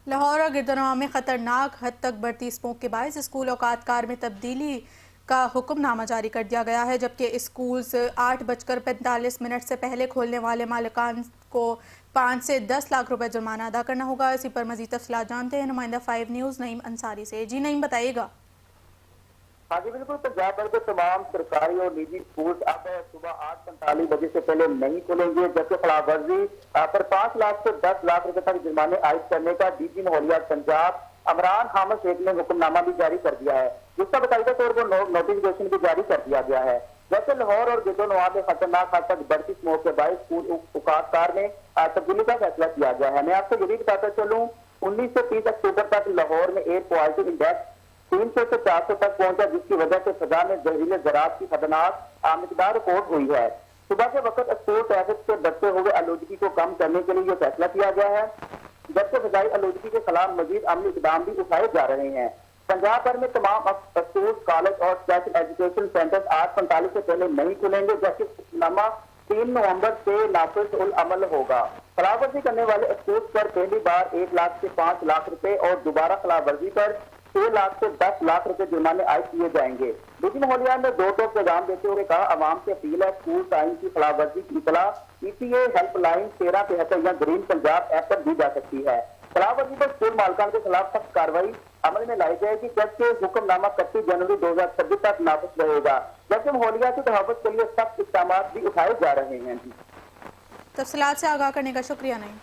لاہور اور گردنواں میں خطرناک حد تک بڑھتی اسموک کے باعث اسکول اوقات کار میں تبدیلی کا حکم نامہ جاری کر دیا گیا ہے، جبکہ اسکولز 8:45 سے پہلے کھولنے والے مالکان کو 5 سے 10 لاکھ روپے جرمانہ ادا کرنا ہوگا۔ اسی پر مزید تفصیلات جانتے ہیں نمائندہ 5 نیوز نعیم انصاری سے۔ جی نعیم، بتائیے گا۔ ہاں جی بالکل، پنجاب بھر کے تمام سرکاری اور نجی اسکول اب صبح 8:45 بجے سے پہلے نہیں کھلیں گے، جبکہ خلاف ورزی پر 5 لاکھ سے 10 لاکھ روپے تک جرمانے عائد کرنے کا ڈی جی ماحولیات پنجاب عمران حامد شیخ نے حکم نامہ بھی جاری کر دیا ہے، جس کا باقاعدہ طور پر نوٹیفکیشن بھی جاری کر دیا گیا ہے۔ ویسے لاہور اور گردنواں میں خطرناک حد تک بڑھتی اسموک کے باعث اسکول اوقات کار میں تبدیلی کا فیصلہ کیا گیا ہے۔ میں آپ کو یہ بھی بتاتا چلوں، 19 سے 30 اکتوبر تک لاہور میں ایئر کوالٹی انڈیکس 300 سے 400 تک پہنچا، جس کی وجہ سے فضا میں زہریلے ذرات کی خطرناک مقدار رپورٹ ہوئی ہے۔ صبح کے وقت اسکول ٹریفک سے بڑھتے ہوئے آلودگی کو کم کرنے کے لیے یہ فیصلہ کیا گیا ہے، جبکہ فضائی آلودگی کے خلاف مزید عملی اقدام بھی اٹھائے جا رہے ہیں۔ پنجاب بھر میں تمام اسکول، کالج اور اسپیشل ایجوکیشن سینٹر 8:45 سے پہلے نہیں کھلیں گے، جبکہ حکم نامہ 3 نومبر سے نافذ العمل ہوگا۔ خلاف ورزی کرنے والے اسکول پر پہلی بار 1 لاکھ سے 5 لاکھ روپے اور دوبارہ خلاف ورزی پر 6 لاکھ سے 10 لاکھ روپے جرمانے عائد کیے جائیں گے۔ ڈی جی ماحولیات نے دو ٹوک پیغام دیتے ہوئے کہا، عوام سے اپیل ہے، اسکول ٹائم کی خلاف ورزی کی اطلاع PTA ہیلپ لائن 1373 یا گرین پنجاب ایپ پر دی جا سکتی ہے۔ خلاف ورزی پر اسکول مالکان کے خلاف سخت کارروائی عمل میں لائی جائے گی، جبکہ حکم نامہ 31 جنوری 2026 تک نافذ رہے گا، جبکہ ماحولیاتی تحفظ کے لیے سخت اقدامات بھی اٹھائے جا رہے ہیں۔ تفصیلات سے آگاہ کرنے کا شکریہ نعیم۔